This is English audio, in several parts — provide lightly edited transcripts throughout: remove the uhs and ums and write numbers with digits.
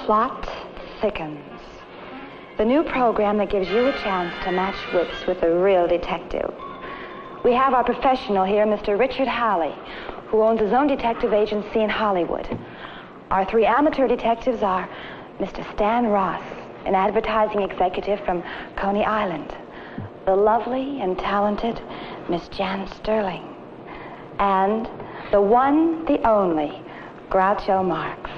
Plot Thickens, the new program that gives you a chance to match wits with a real detective. We have our professional here, Mr. Richard Halley, who owns his own detective agency in Hollywood. Our three amateur detectives are Mr. Stan Ross, an advertising executive from Coney Island, the lovely and talented Miss Jan Sterling, and the one, the only, Groucho Marx.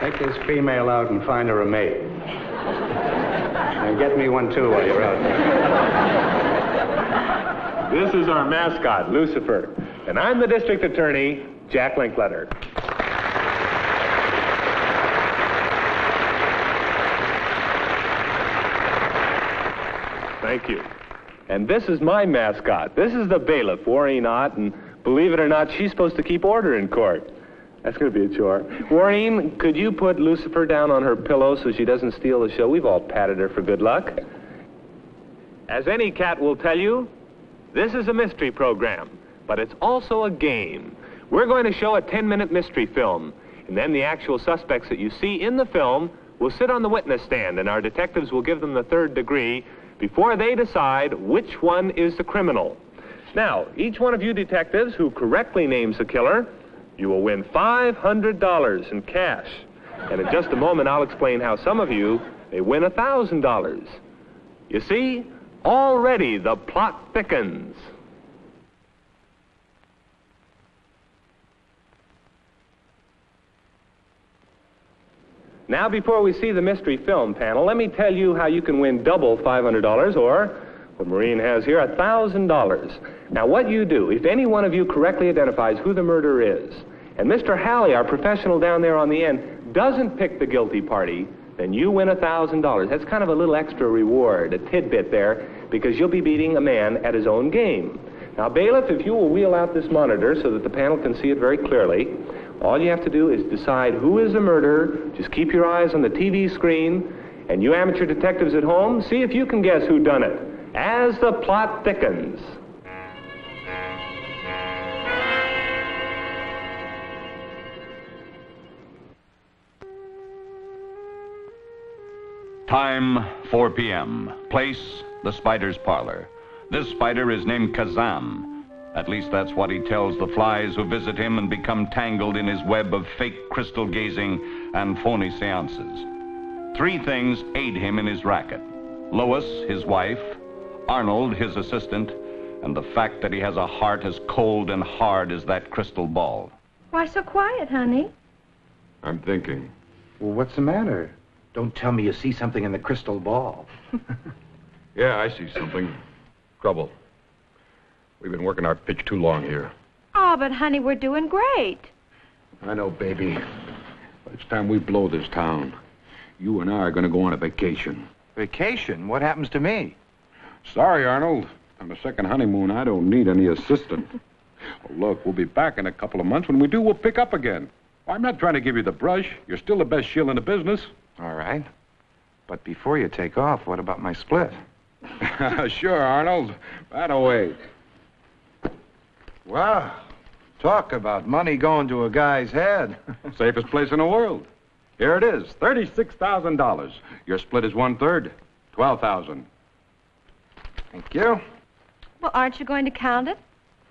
Take this female out and find her a mate. And get me one, too, while you're out there. This is our mascot, Lucifer. And I'm the district attorney, Jack Linkletter. Thank you. And this is my mascot. This is the bailiff, Maureen Ott, and believe it or not, she's supposed to keep order in court. That's going to be a chore. Maureen, could you put Lucifer down on her pillow so she doesn't steal the show? We've all patted her for good luck. As any cat will tell you, this is a mystery program, but it's also a game. We're going to show a 10-minute mystery film, and then the actual suspects that you see in the film will sit on the witness stand, and our detectives will give them the third degree before they decide which one is the criminal. Now, each one of you detectives who correctly names the killer, you will win $500 in cash. And in just a moment, I'll explain how some of you may win $1,000. You see, already the plot thickens. Now, before we see the mystery film panel, let me tell you how you can win double $500, or what Maureen has here, $1,000. Now, what you do, if any one of you correctly identifies who the murderer is, and Mr. Halley, our professional down there on the end, doesn't pick the guilty party, then you win $1,000. That's kind of a little extra reward, a tidbit there, because you'll be beating a man at his own game. Now, bailiff, if you will wheel out this monitor so that the panel can see it very clearly, all you have to do is decide who is the murderer. Just keep your eyes on the TV screen, and you amateur detectives at home, see if you can guess who done it as the plot thickens. Time, 4 p.m. Place, the Spider's parlor. This spider is named Kazam. At least that's what he tells the flies who visit him and become tangled in his web of fake crystal gazing and phony seances. Three things aid him in his racket: Lois, his wife; Arnold, his assistant; and the fact that he has a heart as cold and hard as that crystal ball. Why so quiet, honey? I'm thinking. Well, what's the matter? Don't tell me you see something in the crystal ball. Yeah, I see something. Trouble. We've been working our pitch too long here. Oh, but honey, we're doing great. I know, baby. But it's time we blow this town. You and I are going to go on a vacation. Vacation? What happens to me? Sorry, Arnold. On the second honeymoon, I don't need any assistant. Well, look, we'll be back in a couple of months. When we do, we'll pick up again. I'm not trying to give you the brush. You're still the best shill in the business. All right. But before you take off, what about my split? Sure, Arnold. Right away. Wow. Talk about money going to a guy's head. Safest place in the world. Here it is, $36,000. Your split is 1/3, $12,000. Thank you. Well, aren't you going to count it?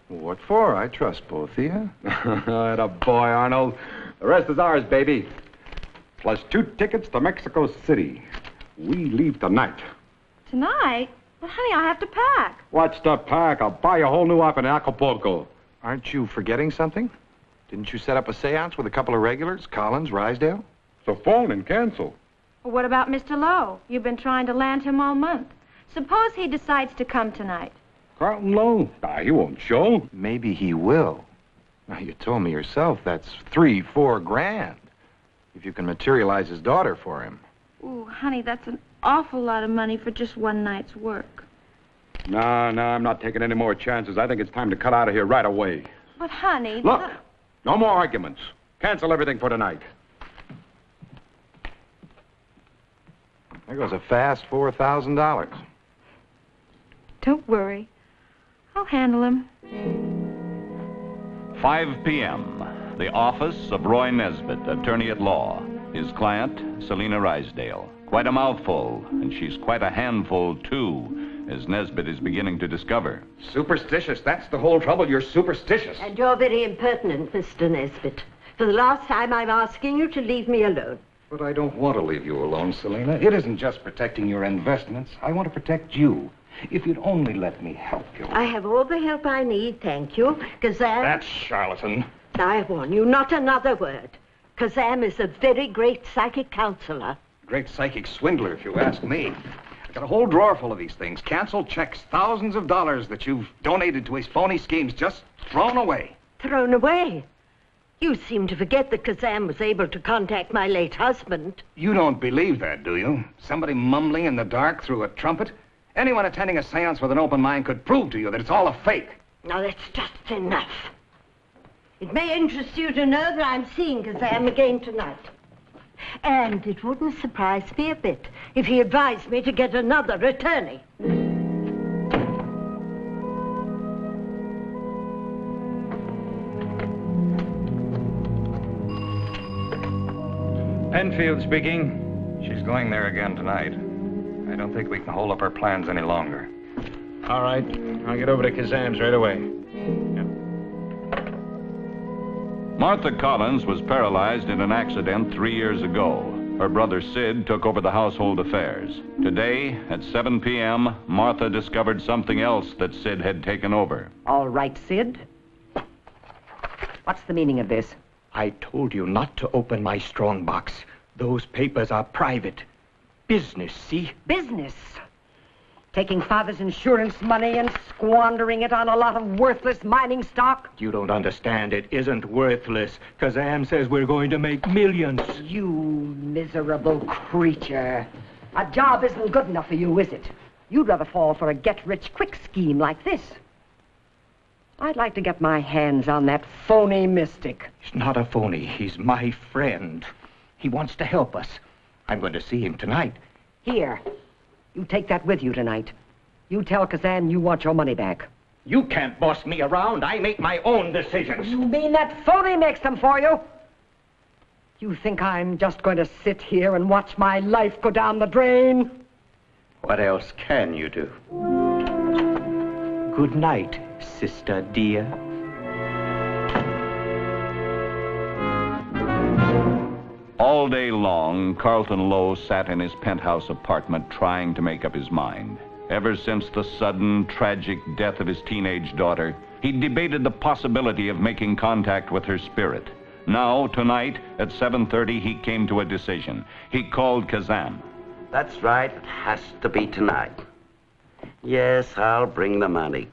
What for? I trust both of you. Atta boy, Arnold. The rest is ours, baby. Plus 2 tickets to Mexico City. We leave tonight. Tonight? Well, honey, I'll have to pack. What's the pack? I'll buy you a whole new outfit in Acapulco. Aren't you forgetting something? Didn't you set up a seance with a couple of regulars, Collins, Rysdale? So phone and cancel. Well, what about Mr. Lowe? You've been trying to land him all month. Suppose he decides to come tonight. Carlton Lowe? He won't show. Maybe he will. Now, you told me yourself that's $3-4 grand. If you can materialize his daughter for him. Ooh, honey, that's an awful lot of money for just one night's work. No, I'm not taking any more chances. I think it's time to cut out of here right away. But, honey... Look, no more arguments. Cancel everything for tonight. There goes a fast $4,000. Don't worry. I'll handle him. 5 p.m. The office of Roy Nesbitt, attorney at law. His client, Selina Rysdale. Quite a mouthful, and she's quite a handful, too, as Nesbitt is beginning to discover. Superstitious. That's the whole trouble. You're superstitious. And you're very impertinent, Mr. Nesbitt. For the last time, I'm asking you to leave me alone. But I don't want to leave you alone, Selina. It isn't just protecting your investments. I want to protect you. If you'd only let me help you. I have all the help I need, thank you. Kazam... That's charlatan. I warn you, not another word. Kazam is a very great psychic counselor. Great psychic swindler, if you ask me. I've got a whole drawer full of these things. Canceled checks, thousands of dollars that you've donated to his phony schemes, just thrown away. Thrown away? You seem to forget that Kazam was able to contact my late husband. You don't believe that, do you? Somebody mumbling in the dark through a trumpet? Anyone attending a seance with an open mind could prove to you that it's all a fake. Now, that's just enough. It may interest you to know that I'm seeing Kazam again tonight. And it wouldn't surprise me a bit if he advised me to get another attorney. Penfield speaking. She's going there again tonight. I don't think we can hold up our plans any longer. All right. I'll get over to Kazam's right away. Martha Collins was paralyzed in an accident 3 years ago. Her brother Sid took over the household affairs. Today, at 7 p.m., Martha discovered something else that Sid had taken over. All right, Sid. What's the meaning of this? I told you not to open my strong box. Those papers are private. Business, see? Business. Taking Father's insurance money and squandering it on a lot of worthless mining stock? You don't understand. It isn't worthless. Kazam says we're going to make millions. You miserable creature. A job isn't good enough for you, is it? You'd rather fall for a get-rich-quick scheme like this. I'd like to get my hands on that phony mystic. He's not a phony. He's my friend. He wants to help us. I'm going to see him tonight. Here. You take that with you tonight. You tell Kazam you want your money back. You can't boss me around. I make my own decisions. You mean that phony makes them for you? You think I'm just going to sit here and watch my life go down the drain? What else can you do? Good night, sister dear. All day long, Carlton Lowe sat in his penthouse apartment trying to make up his mind. Ever since the sudden, tragic death of his teenage daughter, he debated the possibility of making contact with her spirit. Now, tonight, at 7:30, he came to a decision. He called Kazam. That's right. It has to be tonight. Yes, I'll bring the money.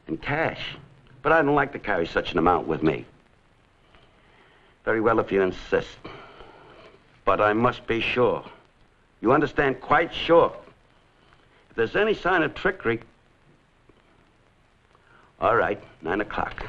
In cash. But I don't like to carry such an amount with me. Very well, if you insist. But I must be sure. You understand, quite sure. If there's any sign of trickery... All right, 9 o'clock.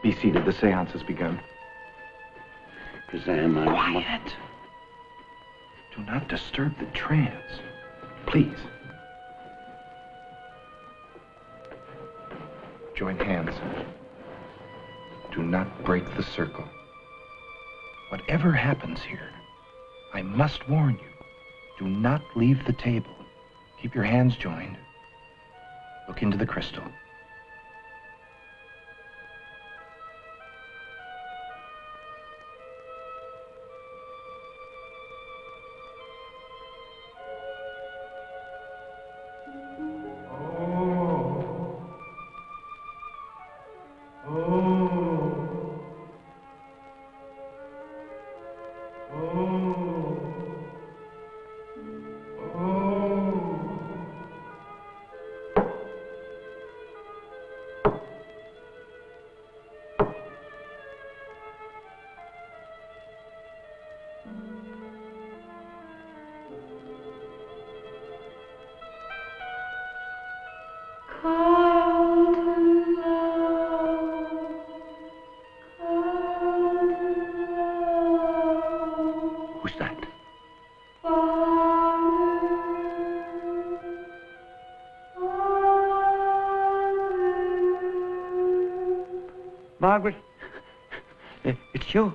Be seated. The seance has begun. Kazam, Quiet. Do not disturb the trance. Please. Join hands. Do not break the circle. Whatever happens here, I must warn you. Do not leave the table. Keep your hands joined. Look into the crystal. Who's that? Margaret, it's you.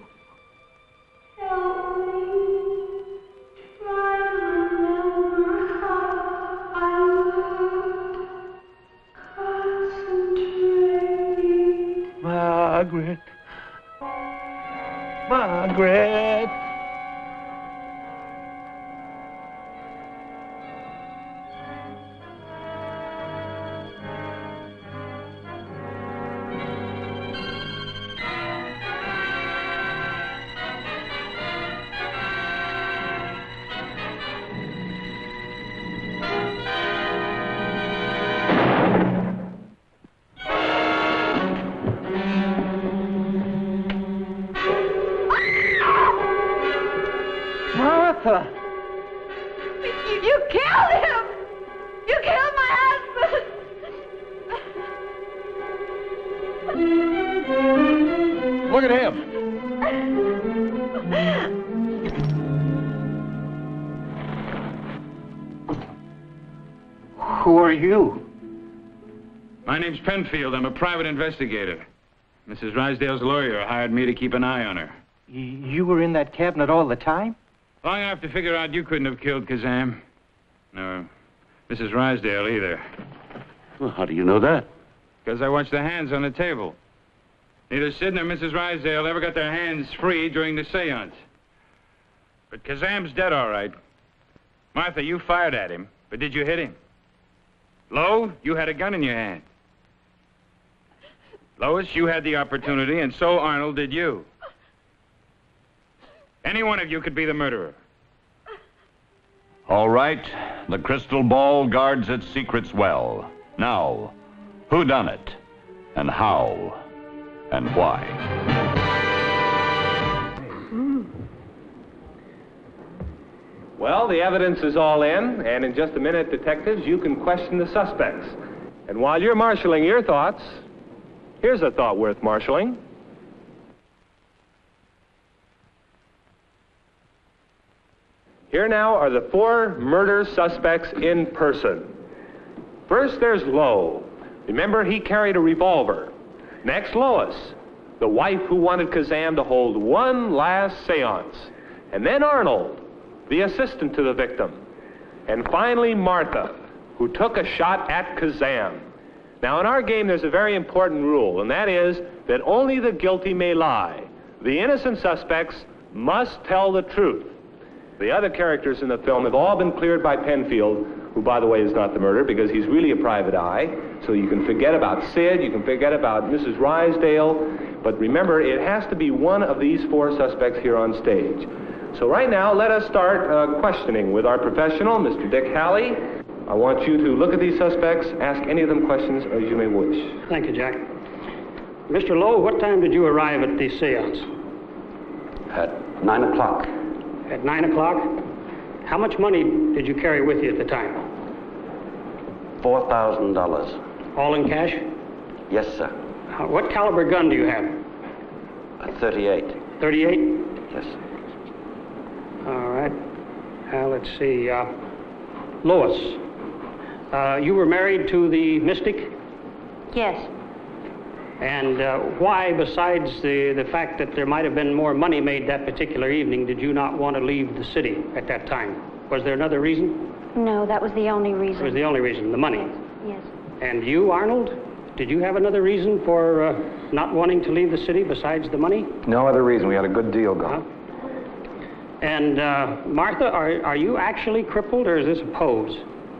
Margaret. Margaret. You killed him! You killed my husband! Look at him. Who are you? My name's Penfield. I'm a private investigator. Mrs. Rysdale's lawyer hired me to keep an eye on her. You were in that cabinet all the time? Long enough to figure out you couldn't have killed Kazam. No, Mrs. Rysdale either. Well, how do you know that? Because I watched the hands on the table. Neither Sid nor Mrs. Rysdale ever got their hands free during the seance. But Kazam's dead, all right. Martha, you fired at him, but did you hit him? Lo, you had a gun in your hand. Lois, you had the opportunity, and so, Arnold, did you. Any one of you could be the murderer. All right, the crystal ball guards its secrets well. Now, who done it, and how, and why? Well, the evidence is all in, and in just a minute, detectives, you can question the suspects. And while you're marshaling your thoughts, here's a thought worth marshaling. Here now are the 4 murder suspects in person. First, there's Lowe. Remember, he carried a revolver. Next, Lois, the wife who wanted Kazam to hold one last seance. And then Arnold, the assistant to the victim. And finally, Martha, who took a shot at Kazam. Now, in our game, there's a very important rule, and that is that only the guilty may lie. The innocent suspects must tell the truth. The other characters in the film have all been cleared by Penfield, who, by the way, is not the murderer because he's really a private eye. So you can forget about Sid, you can forget about Mrs. Rysdale, but remember, it has to be one of these 4 suspects here on stage. So right now, let us start questioning with our professional, Mr. Dick Halley. I want you to look at these suspects, ask any of them questions as you may wish. Thank you, Jack. Mr. Lowe, what time did you arrive at the seance? At 9 o'clock. At 9 o'clock? How much money did you carry with you at the time? $4,000. All in cash? Yes, sir. What caliber gun do you have? A 38. 38? Yes. All right. Let's see. Lois, you were married to the mystic? Yes. And why, besides the fact that there might have been more money made that particular evening, did you not want to leave the city at that time? Was there another reason? No, that was the only reason. It was the only reason, the money. Yes. And you, Arnold, did you have another reason for not wanting to leave the city besides the money? No other reason. We had a good deal going. And Martha, are you actually crippled, or is this a pose?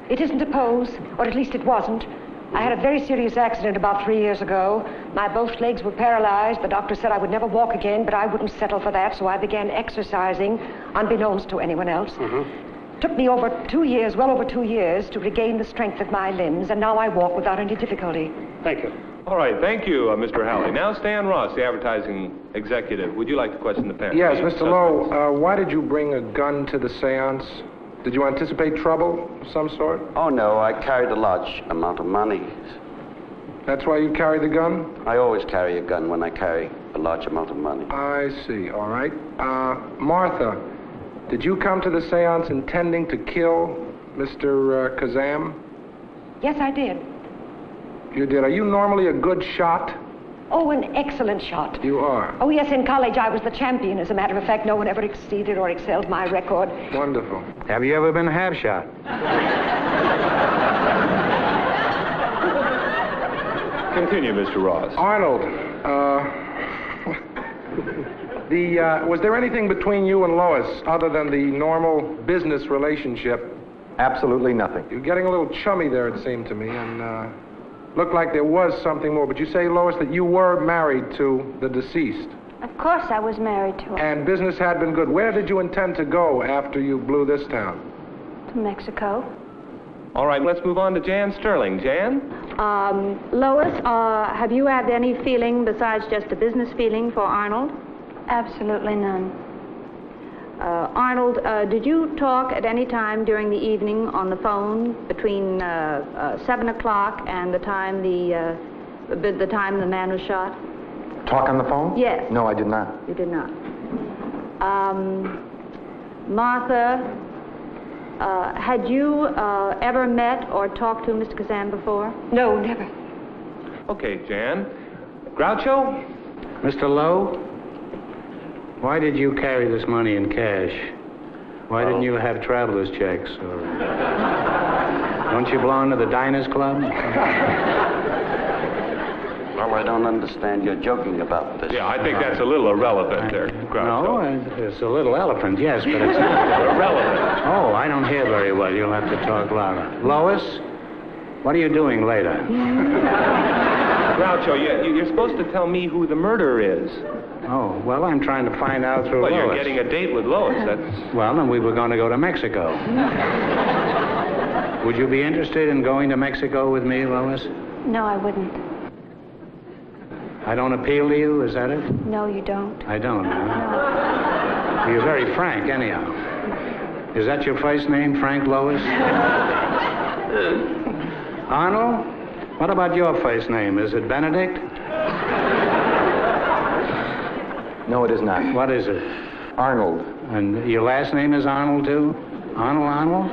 It isn't a pose, or at least it wasn't. I had a very serious accident about 3 years ago. My both legs were paralyzed. The doctor said I would never walk again, but I wouldn't settle for that, so I began exercising, unbeknownst to anyone else. Took me over 2 years, well over 2 years, to regain the strength of my limbs, and now I walk without any difficulty. Thank you. All right, thank you, Mr. Halley. Now, Stan Ross, the advertising executive, would you like to question the panel? Yes, Mr. Lowe, why did you bring a gun to the seance? Did you anticipate trouble of some sort? Oh, no, I carried a large amount of money. That's why you carry the gun? I always carry a gun when I carry a large amount of money. I see, all right. Martha, did you come to the seance intending to kill Mr. Kazam? Yes, I did. You did. Are you normally a good shot? Oh, an excellent shot. You are? Oh, yes, in college I was the champion. As a matter of fact, no one ever exceeded or excelled my record. Wonderful. Have you ever been half shot? Continue, Mr. Ross. Arnold, was there anything between you and Lois other than the normal business relationship? Absolutely nothing. You're getting a little chummy there, it seemed to me, and looked like there was something more. But you say, Lois, that you were married to the deceased. Of course I was married to her. And business had been good. Where did you intend to go after you blew this town? To Mexico. All right, let's move on to Jan Sterling. Jan? Lois, have you had any feeling besides just a business feeling for Arnold? Absolutely none. Arnold, did you talk at any time during the evening on the phone between 7 o'clock and the time the man was shot? Talk on the phone? Yes. No, I did not. You did not. Martha, had you ever met or talked to Mr. Kazan before? No, never. Okay, Jan. Groucho? Mr. Lowe, why did you carry this money in cash? Why didn't you have traveler's checks? Or don't you belong to the Diners Club? Well, I don't understand. You're joking about this. Yeah, I think that's a little irrelevant there, Groucho. No, it's a little elephant, yes, but it's not irrelevant. Oh, I don't hear very well. You'll have to talk louder. Lois, what are you doing later? Groucho, you're supposed to tell me who the murderer is. Oh, well, I'm trying to find out through Well, Lois. you're getting a date with Lois. That's... Well, then we were going to go to Mexico. Would you be interested in going to Mexico with me, Lois? No, I wouldn't. I don't appeal to you, is that it? No, you don't. I don't, huh? No. You're very frank, anyhow. Is that your first name, Frank Lois? Arnold, what about your first name? Is it Benedict? No, it is not. What is it? Arnold. And your last name is Arnold, too? Arnold? Arnold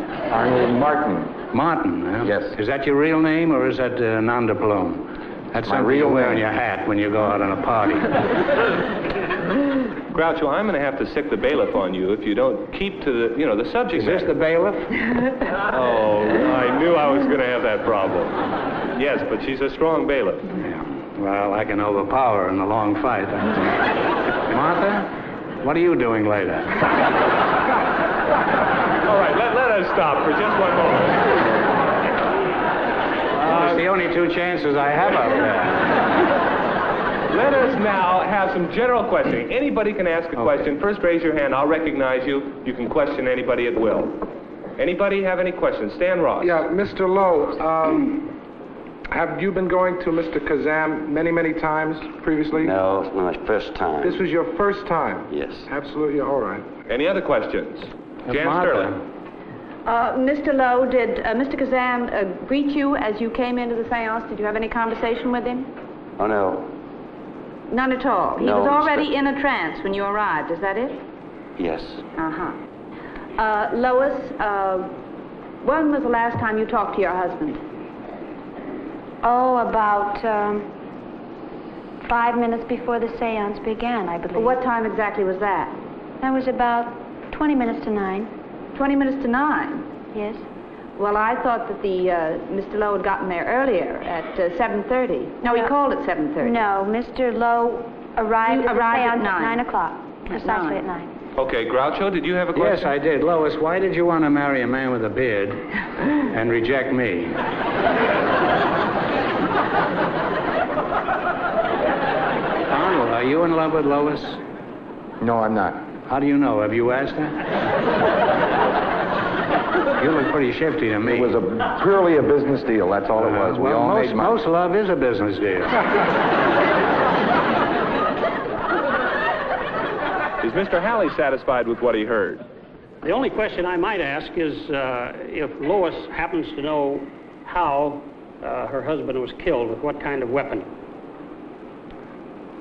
Martin. Martin, huh? Yes. Is that your real name, or is that an underplume? That's my something real you wear name. on your hat when you go out on a party. Groucho, I'm going to have to sick the bailiff on you if you don't keep to the subject Is this matter. the bailiff? Oh, I knew I was going to have that problem. Yes, but she's a strong bailiff. Yeah. Well, I can overpower her in a long fight. Martha, what are you doing later? All right, let us stop for just one moment. It's the only two chances I have out there. Let us now have some general questioning. Anybody can ask a question. First, raise your hand. I'll recognize you. You can question anybody at will. Anybody have any questions? Stan Ross. Yeah, Mr. Lowe, have you been going to Mr. Kazam many, many times previously? No, it's my first time. This was your first time? Yes. Absolutely, all right. Any other questions? Jan Martha. Sterling. Mr. Lowe, did Mr. Kazam greet you as you came into the seance? Did you have any conversation with him? Oh, no. None at all. He No, was already in a trance when you arrived. Is that it? Yes. Uh-huh. Lois, when was the last time you talked to your husband? Oh, about 5 minutes before the seance began, I believe. What time exactly was that? That was about 20 minutes to 9. 20 minutes to 9? Yes. Well, I thought that Mr. Lowe had gotten there earlier at 7:30. No, he called at 7:30. No, Mr. Lowe arrived at the seance at 9 o'clock. Precisely at 9. Okay, Groucho, did you have a question? Yes, I did. Lois, why did you want to marry a man with a beard and reject me? Arnold, are you in love with Lois? No, I'm not. How do you know? Have you asked her? You look pretty shifty to me. It was purely a business deal. That's all it was. We all made money. Most love is a business deal. Is Mr. Halley satisfied with what he heard? The only question I might ask is if Lois happens to know how her husband was killed, with what kind of weapon.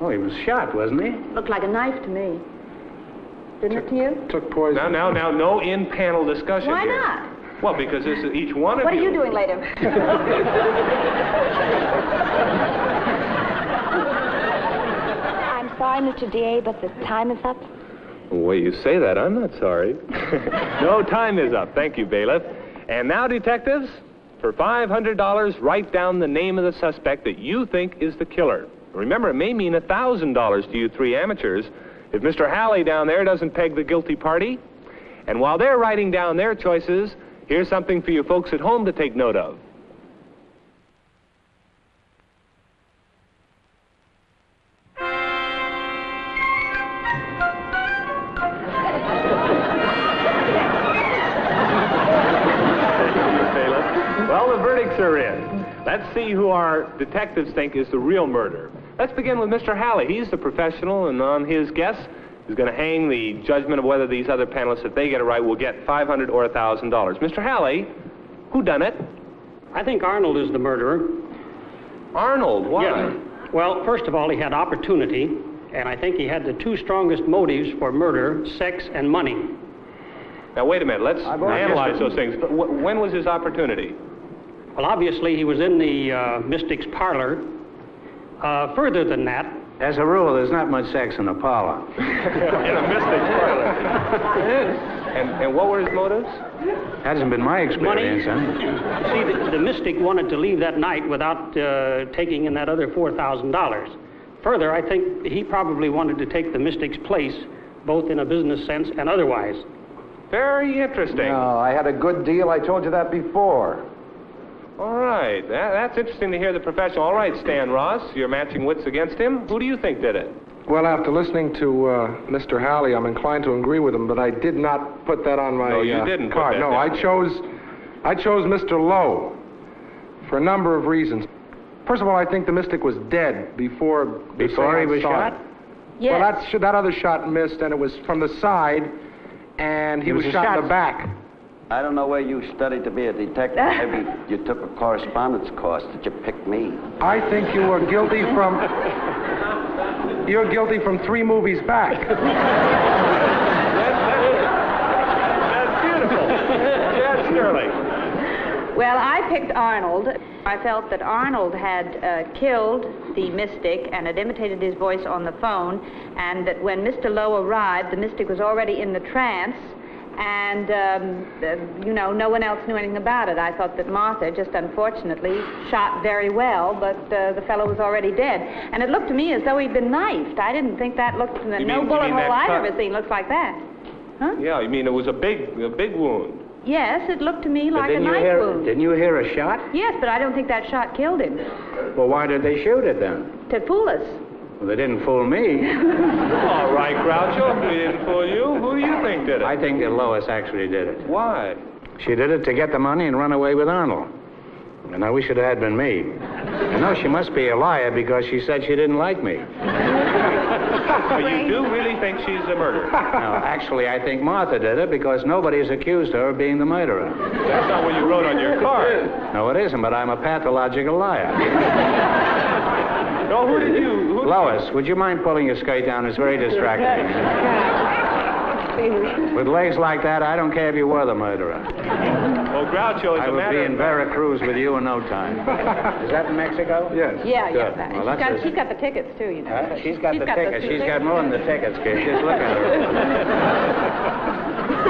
Oh, he was shot, wasn't he? Looked like a knife to me. Didn't it to you? Took poison. Now, no in-panel discussion Why here. not? Well, because this is each one of What you. are you doing later? I'm sorry, Mr. DA, but the time is up. The way you say that, I'm not sorry. No, time is up. Thank you, bailiff. And now, detectives, for $500, write down the name of the suspect that you think is the killer. Remember, it may mean $1,000 to you three amateurs if Mr. Halley down there doesn't peg the guilty party. And while they're writing down their choices, here's something for you folks at home to take note of. Well, the verdicts are in. Let's see who our detectives think is the real murderer. Let's begin with Mr. Halley. He's the professional, and on his guess, is going to hang the judgment of whether these other panelists, if they get it right, will get $500 or $1,000. Mr. Halley, who done it? I think Arnold is the murderer. Arnold? Why? Yes. Well, first of all, he had opportunity, and I think he had the two strongest motives for murder, sex and money. Now, wait a minute. Let's analyze those things. But when was his opportunity? Well, obviously, he was in the mystic's parlor. Further than that... As a rule, there's not much sex in a parlor. In a mystic's parlor. And what were his motives? Hasn't been my experience, Money. See, the mystic wanted to leave that night without taking in that other $4,000. Further, I think he probably wanted to take the mystic's place, both in a business sense and otherwise. Very interesting. No, I had a good deal. I told you that before. All right. That's interesting to hear the professional. All right, Stan Ross, you're matching wits against him. Who do you think did it? Well, after listening to Mr. Halley, I'm inclined to agree with him, but I did not put that on my No, you didn't put card. that No, down. I chose Mr. Lowe for a number of reasons. First of all, I think the mystic was dead before he was shot? Yes. Well, that other shot missed, and it was from the side, and he was shot in the back. I don't know where you studied to be a detective. Maybe you took a correspondence course. Did you pick me? I think you were guilty from... You're guilty from 3 movies back. That's beautiful. Yes, Sterling. Well, I picked Arnold. I felt that Arnold had killed the mystic and had imitated his voice on the phone, and that when Mr. Lowe arrived, the mystic was already in the trance, and, no one else knew anything about it. I thought that Martha, just unfortunately, shot very well, but the fellow was already dead. And it looked to me as though he'd been knifed. I didn't think that looked... No bullet hole I've ever seen looks like that. Huh? Yeah, you mean it was a big wound? Yes, it looked to me like a knife wound. Didn't you hear a shot? Yes, but I don't think that shot killed him. Well, why did they shoot it then? To fool us. Well, they didn't fool me. All right, Groucho, if we didn't fool you, who do you think did it? I think that Lois actually did it. Why? She did it to get the money and run away with Arnold. And I wish it had been me. You know, she must be a liar because she said she didn't like me. So you do really think she's the murderer? No, actually, I think Martha did it because nobody's accused her of being the murderer. That's not what you wrote on your card. No, it isn't, but I'm a pathological liar. No, who did you... Lois, would you mind pulling your skirt down? It's very distracting. With legs like that, I don't care if you were the murderer. Well, Groucho, I would be in Veracruz with you in no time. Is that in Mexico? Yes. Yeah, Good. yeah. Well, She's got the tickets, too, you know. Huh? She's got the tickets. She's got more than the tickets, kid. Just look at her.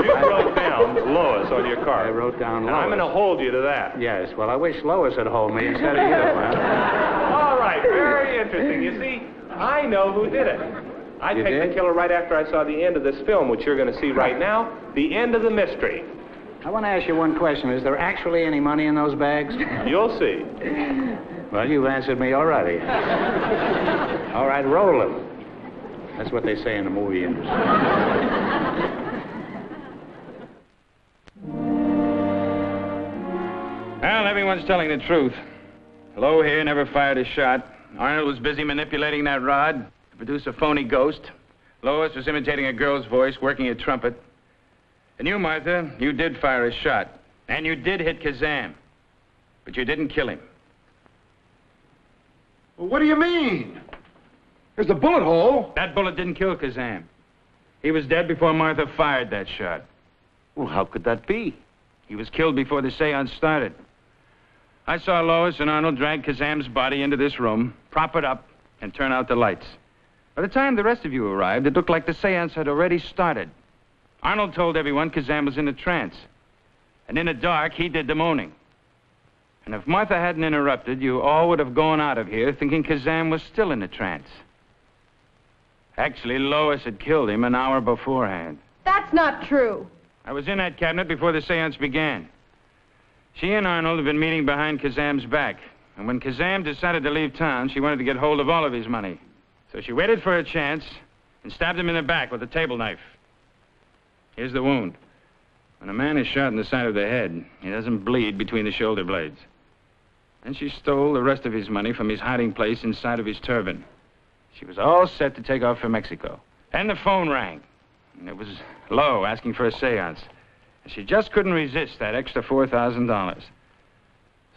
You wrote down Lois on your card. I wrote down Lois. And I'm going to hold you to that. Yes. Well, I wish Lois had hold me instead of you, huh? All right. Very interesting. You see, I know who did it. I picked the killer right after I saw the end of this film, which you're going to see right now, the end of the mystery. I want to ask you one question. Is there actually any money in those bags? You'll see. Well, you've answered me already. All right, roll them. That's what they say in the movie industry. Well, everyone's telling the truth. Lowe here never fired a shot. Arnold was busy manipulating that rod to produce a phony ghost. Lois was imitating a girl's voice, working a trumpet. And you, Martha, you did fire a shot. And you did hit Kazam. But you didn't kill him. Well, what do you mean? There's a bullet hole. That bullet didn't kill Kazam. He was dead before Martha fired that shot. Well, how could that be? He was killed before the seance started. I saw Lois and Arnold drag Kazam's body into this room, prop it up, and turn out the lights. By the time the rest of you arrived, it looked like the seance had already started. Arnold told everyone Kazam was in a trance. And in the dark, he did the moaning. And if Martha hadn't interrupted, you all would have gone out of here thinking Kazam was still in a trance. Actually, Lois had killed him an hour beforehand. That's not true. I was in that cabinet before the seance began. She and Arnold had been meeting behind Kazam's back. And when Kazam decided to leave town, she wanted to get hold of all of his money. So she waited for a chance and stabbed him in the back with a table knife. Here's the wound. When a man is shot in the side of the head, he doesn't bleed between the shoulder blades. Then she stole the rest of his money from his hiding place inside of his turban. She was all set to take off for Mexico. And the phone rang. And it was Lowe asking for a seance. And she just couldn't resist that extra $4,000.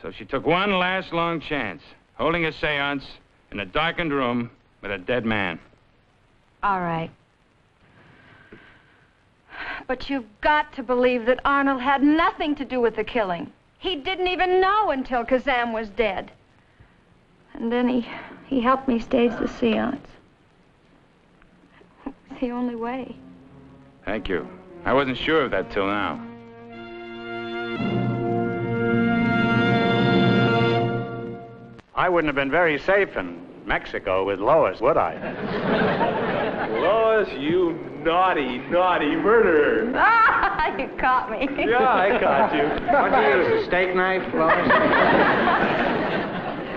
So she took one last long chance, holding a seance in a darkened room with a dead man. All right. But you've got to believe that Arnold had nothing to do with the killing. He didn't even know until Kazam was dead. And then he helped me stage the seance. It was the only way. Thank you. I wasn't sure of that till now. I wouldn't have been very safe in Mexico with Lois, would I? Lois, you naughty, naughty murderer. Ah, you caught me. Yeah, I caught you. What'd you use, a steak knife, Lois?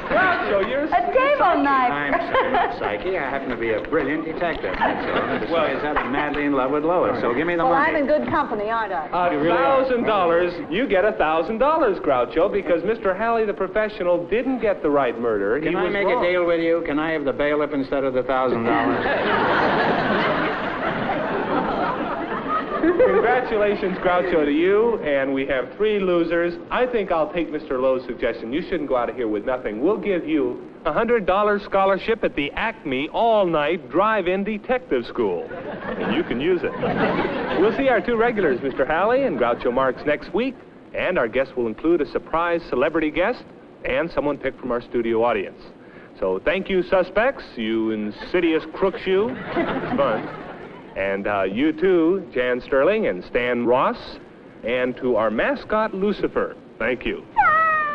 Groucho, you're... A table knife. I'm sorry, Psyche. I happen to be a brilliant detective. That's all. And besides that, I'm madly in love with Lois, so give me the Well, money. I'm in good company, aren't I? $1,000. You get $1,000, Groucho, because Mr. Halley, the professional, didn't get the right murder. Can I make a deal with you? Can I have the bailiff instead of the $1,000? Congratulations, Groucho, to you, and we have 3 losers. I think I'll take Mr. Lowe's suggestion. You shouldn't go out of here with nothing. We'll give you a $100 scholarship at the Acme all-night drive-in detective school. And you can use it. We'll see our 2 regulars, Mr. Halley and Groucho Marx, next week, and our guests will include a surprise celebrity guest and someone picked from our studio audience. So thank you, suspects, you insidious crooks, you. It's fun. And you too, Jan Sterling and Stan Ross, and to our mascot, Lucifer. Thank you.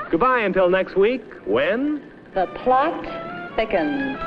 Goodbye until next week, when... The plot thickens.